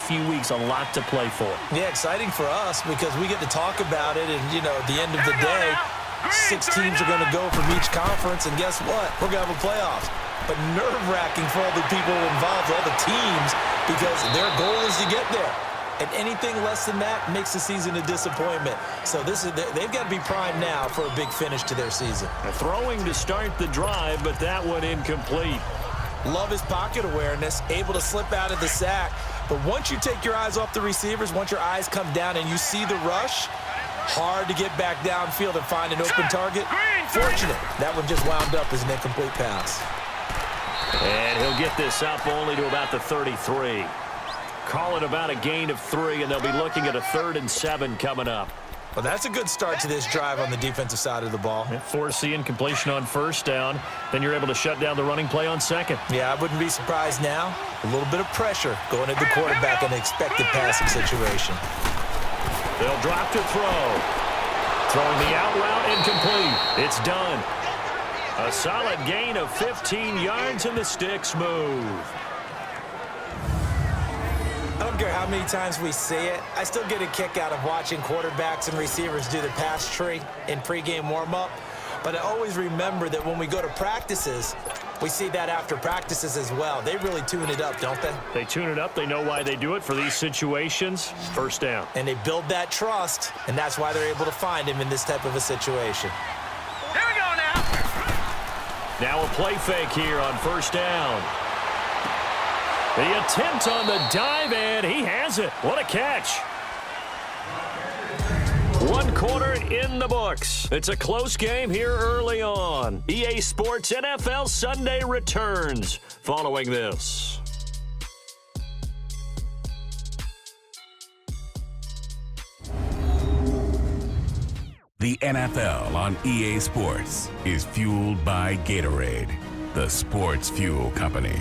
few weeks, a lot to play for. Yeah, exciting for us because we get to talk about it, and, you know, at the end of the day, 6 teams are going to go from each conference, and guess what? We're going to have a playoffs. But nerve-wracking for all the people involved, all the teams, because their goal is to get there. And anything less than that makes the season a disappointment. So they've got to be primed now for a big finish to their season. Throwing to start the drive, but that one incomplete. Love his pocket awareness, able to slip out of the sack. But once you take your eyes off the receivers, once your eyes come down and you see the rush, hard to get back downfield and find an open target. Fortunate, that one just wound up as an incomplete pass. And he'll get this up only to about the 33. Call it about a gain of 3, and they'll be looking at a 3rd and 7 coming up. Well, that's a good start to this drive on the defensive side of the ball. Force the incompletion on 1st down. Then you're able to shut down the running play on 2nd. Yeah, I wouldn't be surprised now. A little bit of pressure going at the quarterback in an expected passing situation. They'll drop to throw. Throwing the out route incomplete. It's done. A solid gain of 15 yards, and the sticks move. I don't care how many times we see it. I still get a kick out of watching quarterbacks and receivers do the pass tree in pregame warm-up. But I always remember that when we go to practices, we see that after practices as well. They really tune it up, don't they? They tune it up. They know why they do it for these situations. 1st down. And they build that trust, and that's why they're able to find him in this type of a situation. Here we go now. Now a play fake here on 1st down. The attempt on the dive, and he has it. What a catch. 1 quarter in the books. It's a close game here early on. EA Sports NFL Sunday returns following this. The NFL on EA Sports is fueled by Gatorade, the sports fuel company.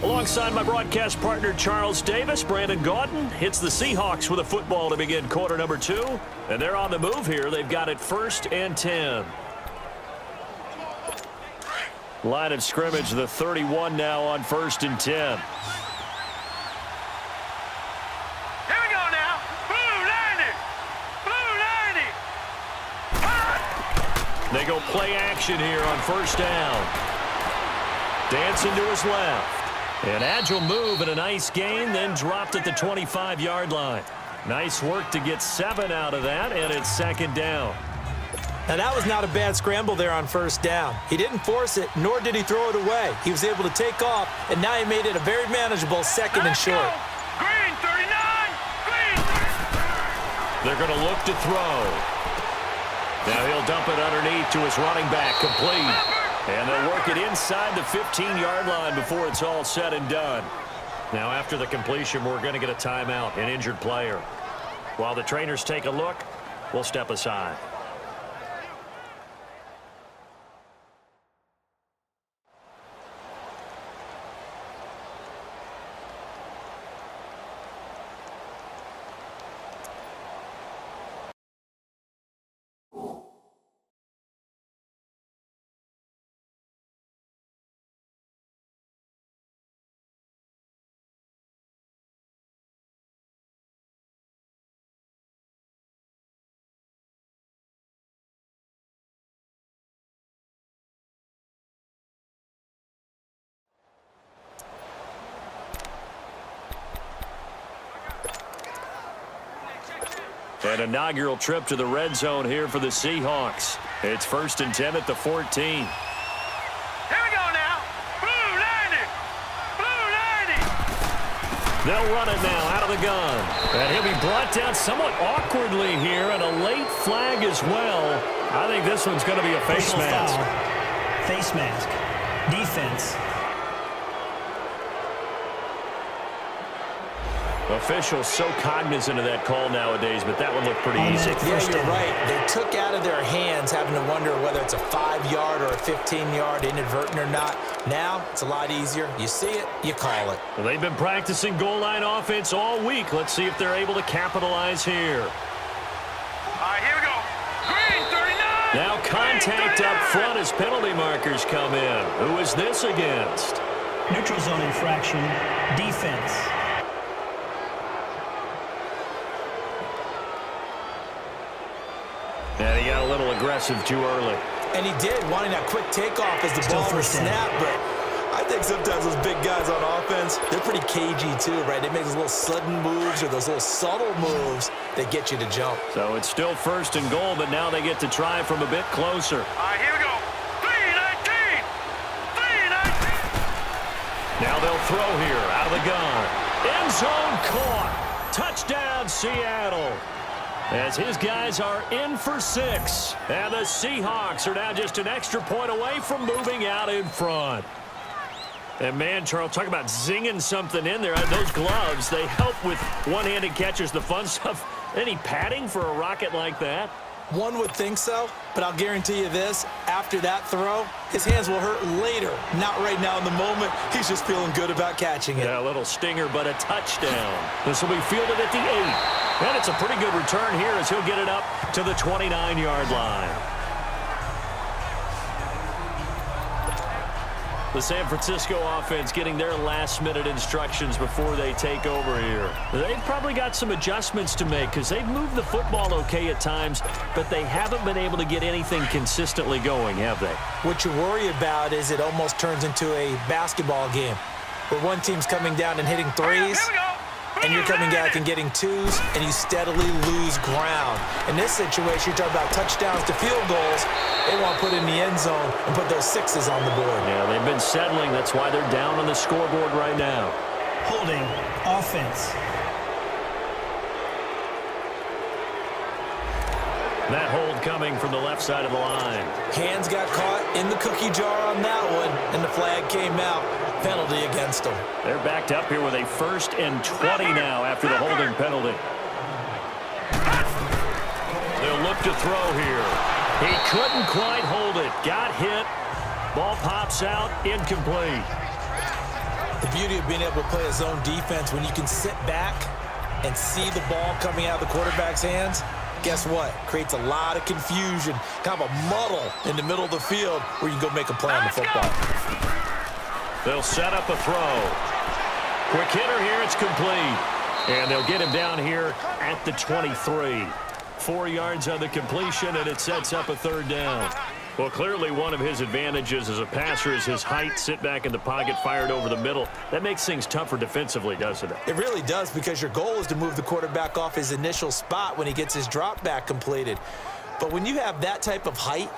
Alongside my broadcast partner, Charles Davis, Brandon Gaudin hits the Seahawks with a football to begin quarter number 2. And they're on the move here. They've got it 1st and 10. Line of scrimmage, the 31 now on 1st and 10. Here we go now. Blue 90. Blue 90. They go play action here on 1st down. Dancing to his left. An agile move and a nice gain, then dropped at the 25-yard line. Nice work to get 7 out of that, and it's 2nd down. Now, that was not a bad scramble there on 1st down. He didn't force it, nor did he throw it away. He was able to take off, and now he made it a very manageable 2nd and short. Green 39. Green. They're going to look to throw. Now he'll dump it underneath to his running back, complete. And they'll work it inside the 15-yard line before it's all said and done. Now, after the completion, we're going to get a timeout, an injured player. While the trainers take a look, we'll step aside. An inaugural trip to the red zone here for the Seahawks. It's 1st and 10 at the 14. Here we go now. Blue 90. Blue 90. They'll run it now out of the gun. And he'll be brought down somewhat awkwardly here, and a late flag as well. I think this one's going to be a face mask. Foul. Face mask. Defense. Officials so cognizant of that call nowadays, but that one looked pretty easy. Yeah, you're right. They took out of their hands having to wonder whether it's a 5-yard or a 15-yard inadvertent or not. Now, it's a lot easier. You see it, you call it. Well, they've been practicing goal line offense all week. Let's see if they're able to capitalize here. All right, here we go. Green 39. Now contact up front as penalty markers come in. Who is this against? Neutral zone infraction. Defense. little aggressive too early. And he did, wanting that quick takeoff as the ball was snapped. But I think sometimes those big guys on offense, they're pretty cagey too, right? They make those little sudden moves or those little subtle moves that get you to jump. So it's still 1st and goal, but now they get to try from a bit closer. All right, here we go. 3-19. 3-19. Now they'll throw here out of the gun. End zone caught. Touchdown, Seattle. As his guys are in for 6. And the Seahawks are now just an extra point away from moving out in front. And, man, Charles, talk about zinging something in there. Those gloves, they help with one-handed catches, the fun stuff. Any padding for a rocket like that? One would think so, but I'll guarantee you this. After that throw, his hands will hurt later. Not right now in the moment. He's just feeling good about catching it. Yeah, a little stinger, but a touchdown. This will be fielded at the 8. And it's a pretty good return here as he'll get it up to the 29-yard line. The San Francisco offense getting their last-minute instructions before they take over here. They've probably got some adjustments to make because they've moved the football okay at times, but they haven't been able to get anything consistently going, have they? What you worry about is it almost turns into a basketball game where one team's coming down and hitting threes, and you're coming back and getting 2s, and you steadily lose ground. In this situation, you're talking about touchdowns to field goals. They want to put in the end zone and put those 6s on the board. Yeah, they've been settling. That's why they're down on the scoreboard right now. Holding offense. That hold coming from the left side of the line. Hands got caught in the cookie jar on that one, and the flag came out. Penalty against them. They're backed up here with a 1st and 20 now after the holding penalty. They'll look to throw here. He couldn't quite hold it. Got hit. Ball pops out. Incomplete. The beauty of being able to play a zone defense when you can sit back and see the ball coming out of the quarterback's hands, guess what? Creates a lot of confusion, kind of a muddle in the middle of the field where you can go make a play on the football. They'll set up a throw. Quick hitter here. It's complete. And they'll get him down here at the 23. 4 yards on the completion, and it sets up a 3rd down. Well, clearly one of his advantages as a passer is his height. Sit back in the pocket, fired over the middle. That makes things tougher defensively, doesn't it? It really does, because your goal is to move the quarterback off his initial spot when he gets his drop back completed. But when you have that type of height,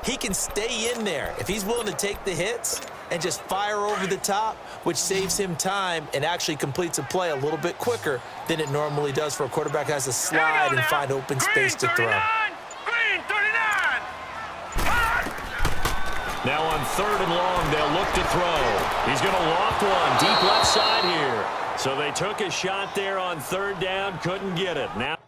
he can stay in there. If he's willing to take the hits and just fire over the top, which saves him time and actually completes a play a little bit quicker than it normally does for a quarterback who has to slide and find open space to throw. Green 39. Now on 3rd and long, they'll look to throw. He's going to loft one deep left side here. So they took a shot there on 3rd down, couldn't get it. Now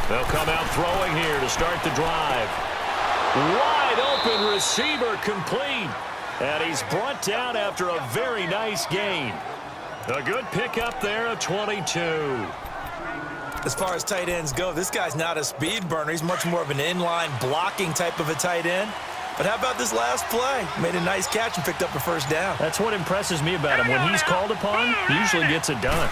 they'll come out throwing here to start the drive. Wide open receiver complete. And he's brought down after a very nice gain. A good pickup there of 22. As far as tight ends go, this guy's not a speed burner. He's much more of an inline blocking type of a tight end. But how about this last play? Made a nice catch and picked up a 1st down. That's what impresses me about him. When he's called upon, he usually gets it done.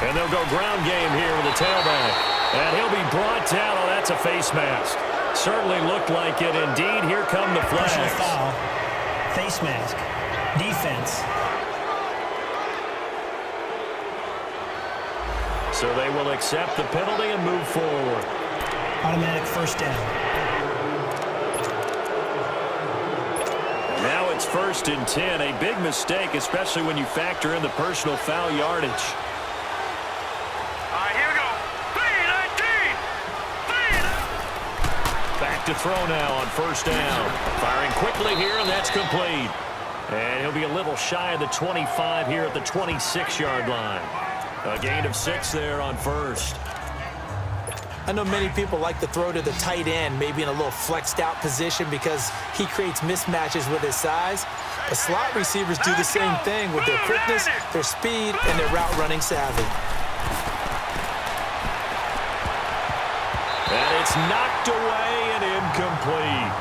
And they'll go ground game here with the tailback. And he'll be brought down. Oh, that's a face mask. Certainly looked like it. Indeed, here come the flags. Personal foul. Face mask. Defense. So they will accept the penalty and move forward. Automatic 1st down. Now it's 1st and 10. A big mistake, especially when you factor in the personal foul yardage. To throw now on 1st down. Firing quickly here, and that's complete. And he'll be a little shy of the 25 here at the 26-yard line. A gain of 6 there on 1st. I know many people like to throw to the tight end, maybe in a little flexed out position because he creates mismatches with his size. But slot receivers do the same thing with their quickness, their speed, and their route running savvy. And it's knocked away and incomplete.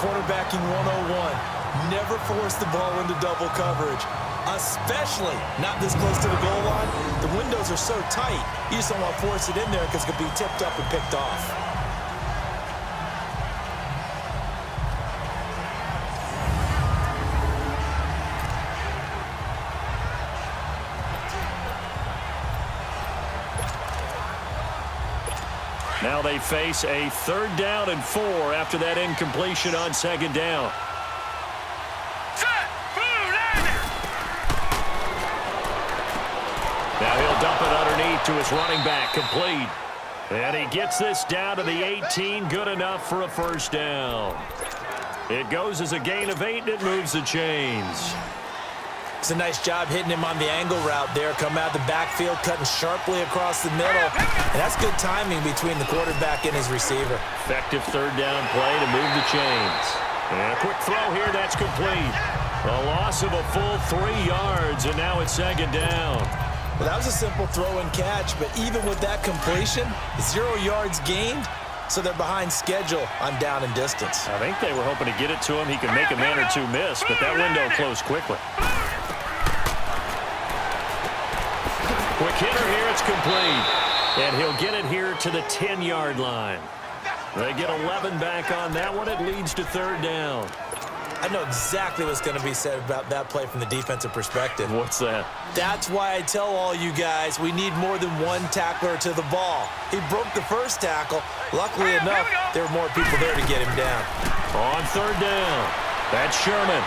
Quarterbacking 101. Never force the ball into double coverage, especially not this close to the goal line. The windows are so tight, you just don't want to force it in there because it could be tipped up and picked off. Now they face a 3rd down and 4 after that incompletion on 2nd down. Now he'll dump it underneath to his running back, complete. And he gets this down to the 18, good enough for a 1st down. It goes as a gain of 8, and it moves the chains. It's a nice job hitting him on the angle route there. Come out the backfield, cutting sharply across the middle. And that's good timing between the quarterback and his receiver. Effective 3rd down play to move the chains. And a quick throw here, that's complete. A loss of a full 3 yards, and now it's 2nd down. Well, that was a simple throw and catch, but even with that completion, 0 yards gained, so they're behind schedule on down and distance. I think they were hoping to get it to him. He could make a man or two miss, but that window closed quickly. Quick hitter here, it's complete. And he'll get it here to the 10-yard line. They get 11 back on that one. It leads to 3rd down. I know exactly what's going to be said about that play from the defensive perspective. What's that? That's why I tell all you guys we need more than one tackler to the ball. He broke the first tackle. Luckily enough, there were more people there to get him down. On 3rd down, that's Sherman.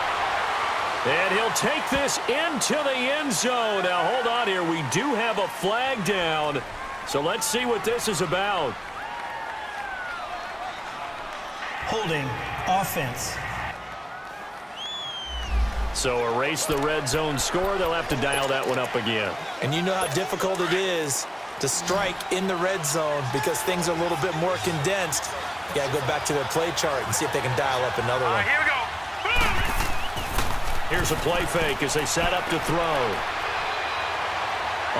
And he'll take this into the end zone. Now, hold on here. We do have a flag down. So let's see what this is about. Holding offense. So erase the red zone score. They'll have to dial that one up again. And you know how difficult it is to strike in the red zone because things are a little bit more condensed. You got to go back to their play chart and see if they can dial up another one. Here we go. Here's a play fake as they set up to throw.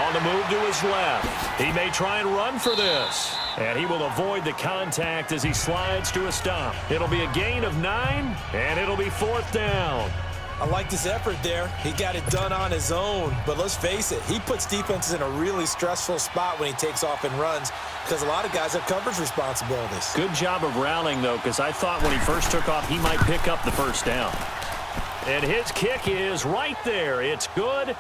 On the move to his left. He may try and run for this. And he will avoid the contact as he slides to a stop. It'll be a gain of 9, and it'll be 4th down. I liked his effort there. He got it done on his own. But let's face it, he puts defenses in a really stressful spot when he takes off and runs because a lot of guys have coverage responsibilities. Good job of rallying, though, because I thought when he first took off, he might pick up the 1st down. And his kick is right there. It's good.